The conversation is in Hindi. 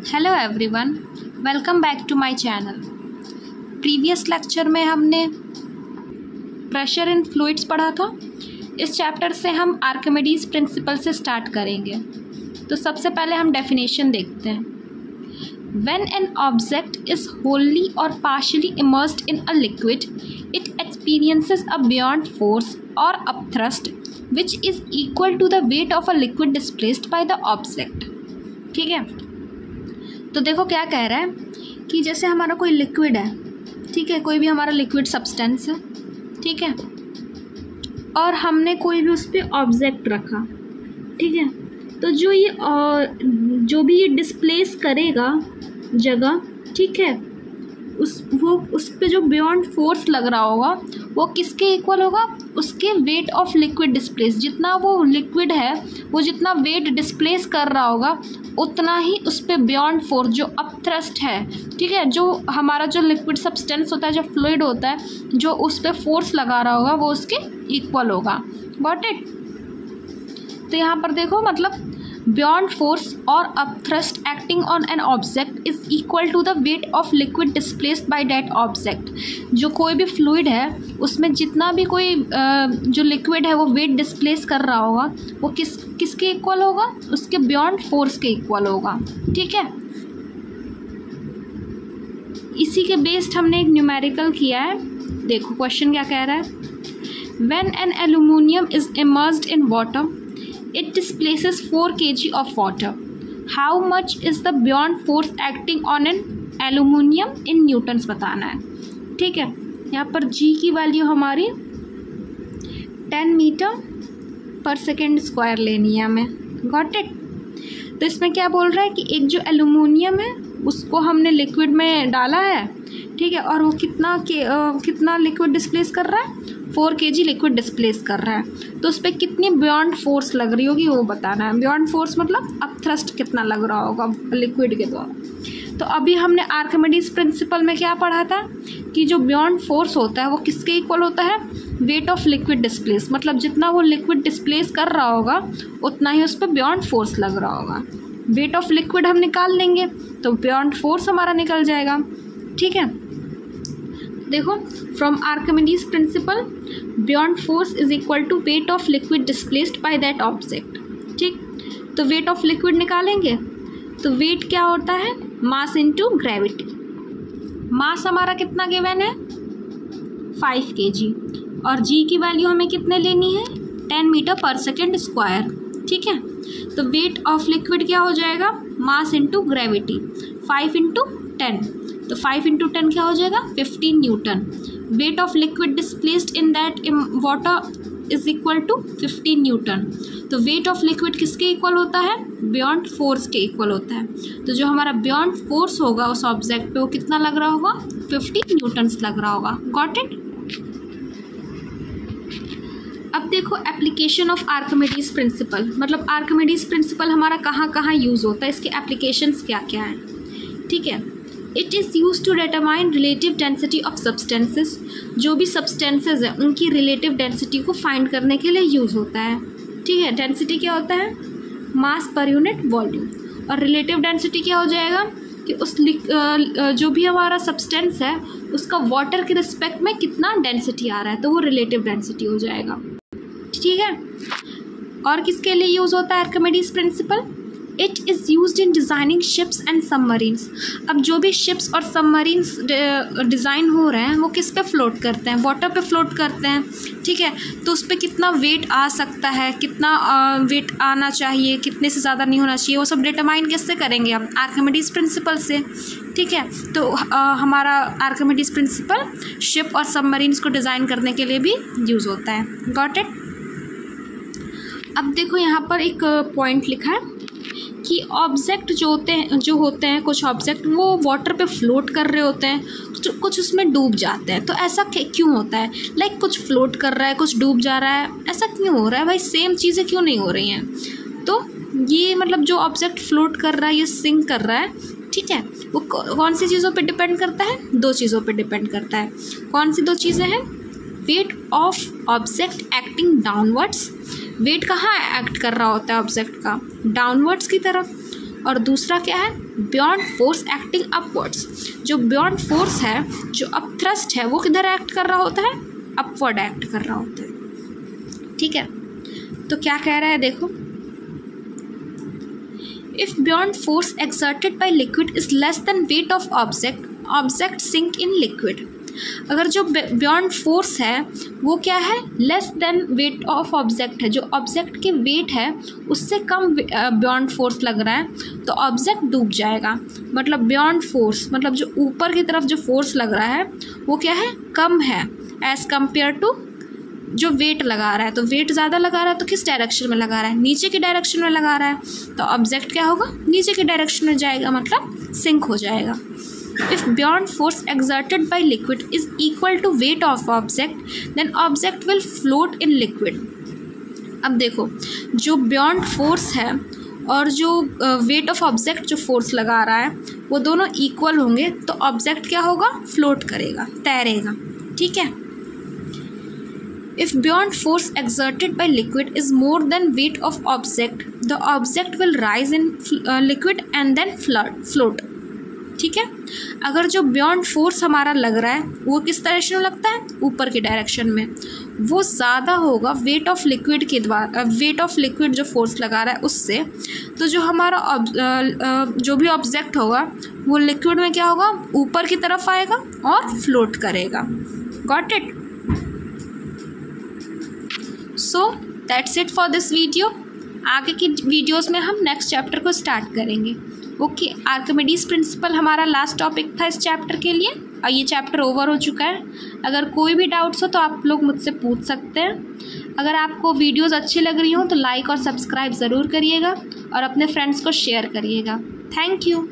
Hello everyone, welcome back to my channel. Previous lecture में हमने प्रेशर इन फ्लूइड्स पढ़ा था। इस चैप्टर से हम आर्किमिडीज प्रिंसिपल से स्टार्ट करेंगे। तो सबसे पहले हम डेफिनेशन देखते हैं। When an object is wholly or partially immersed in a liquid, it experiences a buoyant force or upthrust which is equal to the weight of a liquid displaced by the object। ठीक है, तो देखो क्या कह रहा है कि जैसे हमारा कोई लिक्विड है, ठीक है, कोई भी हमारा लिक्विड सब्सटेंस है, ठीक है, और हमने कोई भी उस पर ऑब्जेक्ट रखा, ठीक है, तो जो भी ये डिस्प्लेस करेगा जगह, ठीक है, उस पे जो बियॉन्ड फोर्स लग रहा होगा वो किसके इक्वल होगा? उसके वेट ऑफ लिक्विड डिस्प्लेस। जितना वो लिक्विड है वो जितना वेट डिस्प्लेस कर रहा होगा उतना ही उस पे बियॉन्ड फोर्स जो अपथ्रस्ट है, ठीक है, जो हमारा जो लिक्विड सब्सटेंस होता है, जो फ्लूइड होता है, जो उस पे फोर्स लगा रहा होगा वो उसके इक्वल होगा। Got it? तो यहाँ पर देखो, मतलब बियॉन्ड फोर्स और upthrust acting on an object is equal to the weight of liquid displaced by that object. जो कोई भी फ्लूइड है उसमें जितना भी कोई जो लिक्विड है वो वेट डिस्प्लेस कर रहा होगा वो किसके इक्वल होगा? उसके बियॉन्ड फोर्स के इक्वल होगा। ठीक है, इसी के बेस्ड हमने एक न्यूमेरिकल किया है। देखो क्वेश्चन क्या कह रहा है। When an aluminium is immersed in water, it displaces 4 kg of water. How much is the beyond force acting on an aluminium in newtons बताना है। ठीक है, यहाँ पर g की वैल्यू हमारी 10 मीटर पर सेकेंड स्क्वायर लेनी है हमें। Got it? तो इसमें क्या बोल रहा है कि एक जो एल्यूमिनियम है उसको हमने लिक्विड में डाला है, ठीक है, और वो कितना लिक्विड डिस्प्लेस कर रहा है? 4 kg लिक्विड डिस्प्लेस कर रहा है। तो उस पर कितनी बियॉन्ड फोर्स लग रही होगी वो बताना है। बियॉन्ड फोर्स मतलब अपथ्रस्ट कितना लग रहा होगा लिक्विड के द्वारा। तो अभी हमने आर्किमिडीज प्रिंसिपल में क्या पढ़ा था कि जो बियॉन्ड फोर्स होता है वो किसके इक्वल होता है? Wait of liquid displace. मतलब जितना वो लिक्विड डिस्प्लेस कर रहा होगा उतना ही उस पर बियॉन्ड फोर्स लग रहा होगा। वेट ऑफ लिक्विड हम निकाल लेंगे तो बियॉन्ड फोर्स हमारा निकल जाएगा। ठीक है, देखो, from Archimedes principle buoyant force is equal to weight of liquid displaced by that object. ठीक, तो वेट ऑफ लिक्विड निकालेंगे तो वेट क्या होता है? Mass into gravity. मास हमारा कितना गिवन है? 5 kg, और जी की वैल्यू हमें कितने लेनी है? 10 मीटर पर सेकेंड स्क्वायर। ठीक है, तो वेट ऑफ लिक्विड क्या हो जाएगा? मास इंटू ग्रेविटी, 5 इंटू 10, तो 5 इंटू 10 क्या हो जाएगा? 15 newton. Weight of liquid displaced in that water is equal to 15 newton. तो वेट ऑफ लिक्विड किसके इक्वल होता है? बियॉन्ड फोर्स के इक्वल होता है। तो जो हमारा बियॉन्ड फोर्स होगा उस ऑब्जेक्ट पे वो कितना लग रहा होगा? 50 न्यूटन्स लग रहा होगा। Got it? अब देखो एप्लीकेशन ऑफ आर्किमिडीज प्रिंसिपल। मतलब आर्किमिडीज प्रिंसिपल हमारा कहाँ कहाँ यूज़ होता है, इसके एप्लीकेशंस क्या क्या हैं। ठीक है, it is use to determine relative density of substances. जो भी सब्सटेंसेस हैं उनकी रिलेटिव डेंसिटी को फाइंड करने के लिए यूज़ होता है। ठीक है, डेंसिटी क्या होता है? मास पर यूनिट वॉल्यूम। और रिलेटिव डेंसिटी क्या हो जाएगा कि उस जो भी हमारा सब्सटेंस है उसका वाटर के रिस्पेक्ट में कितना डेंसिटी आ रहा है, तो वो रिलेटिव डेंसिटी हो जाएगा। ठीक है, और किसके लिए यूज़ होता है Archimedes principal? It is use in designing ships and submarines. अब जो भी शिप्स और सबमरीन्स डिज़ाइन हो रहे हैं वो किस पे फ्लोट करते हैं? वाटर पे फ्लोट करते हैं। ठीक है, तो उस पर कितना वेट आ सकता है, कितना वेट आना चाहिए, कितने से ज़्यादा नहीं होना चाहिए, वो सब डिटरमाइन किससे करेंगे हम? आर्किमिडीज प्रिंसिपल से। ठीक है, तो हमारा आर्किमिडीज प्रिंसिपल शिप और सबमरीन्स को डिज़ाइन करने के लिए भी यूज़ होता है। Got it? अब देखो यहाँ पर एक पॉइंट लिखा है कि ऑब्जेक्ट जो होते हैं कुछ ऑब्जेक्ट वो वाटर पे फ्लोट कर रहे होते हैं, कुछ उसमें डूब जाते हैं। तो ऐसा क्यों होता है? लाइक कुछ फ्लोट कर रहा है, कुछ डूब जा रहा है, ऐसा क्यों हो रहा है भाई? सेम चीज़ें क्यों नहीं हो रही हैं? तो ये मतलब जो ऑब्जेक्ट फ्लोट कर रहा है, ये सिंक कर रहा है, ठीक है, वो कौन सी चीज़ों पे डिपेंड करता है? 2 चीज़ों पे डिपेंड करता है। कौन सी 2 चीज़ें हैं? Weight of object acting downwards. Weight कहाँ एक्ट कर रहा होता है ऑब्जेक्ट का? डाउनवर्ड्स की तरफ। और दूसरा क्या है, बियॉन्ड फोर्स एक्टिंग अपवर्ड्स। जो बियॉन्ड फोर्स है, जो अप थ्रस्ट है, वो किधर एक्ट कर रहा होता है, अपवर्ड एक्ट कर रहा होता है। ठीक है, तो क्या कह रहा है देखो, if buoyant force exerted by liquid is less than weight of object, object sink in liquid. अगर जो बियॉन्ड फोर्स है वो क्या है, less than weight of object है, जो ऑब्जेक्ट के वेट है उससे कम बियॉन्ड फोर्स लग रहा है तो ऑब्जेक्ट डूब जाएगा। मतलब बियॉन्ड फोर्स मतलब जो ऊपर की तरफ जो फोर्स लग रहा है वो क्या है, कम है एज़ कम्पेयर टू जो वेट लगा रहा है। तो वेट ज़्यादा लगा रहा है तो किस डायरेक्शन में लगा रहा है, नीचे की डायरेक्शन में लगा रहा है, तो ऑब्जेक्ट क्या होगा, नीचे की डायरेक्शन में जाएगा, मतलब सिंक हो जाएगा। If beyond force exerted by liquid is equal to weight of object, then object will float in liquid. अब देखो, जो beyond force है और जो weight of object जो force लगा रहा है वो दोनों equal होंगे तो object क्या होगा, float करेगा, तैरेगा। ठीक है, if beyond force exerted by liquid is more than weight of object, the object will rise in liquid and then float. ठीक है, अगर जो बियॉन्ड फोर्स हमारा लग रहा है वो किस डायरेक्शन में लगता है, ऊपर की डायरेक्शन में, वो ज़्यादा होगा वेट ऑफ लिक्विड के द्वारा, वेट ऑफ लिक्विड जो फोर्स लगा रहा है उससे, तो जो हमारा जो भी ऑब्जेक्ट होगा वो लिक्विड में क्या होगा, ऊपर की तरफ आएगा और फ्लोट करेगा। Got it? So that's it for this video. आगे की वीडियोस में हम नेक्स्ट चैप्टर को स्टार्ट करेंगे। ओके, आर्किमिडीज प्रिंसिपल हमारा लास्ट टॉपिक था इस चैप्टर के लिए और ये चैप्टर ओवर हो चुका है। अगर कोई भी डाउट्स हो तो आप लोग मुझसे पूछ सकते हैं। अगर आपको वीडियोस अच्छी लग रही हो तो लाइक और सब्सक्राइब ज़रूर करिएगा और अपने फ्रेंड्स को शेयर करिएगा। Thank you.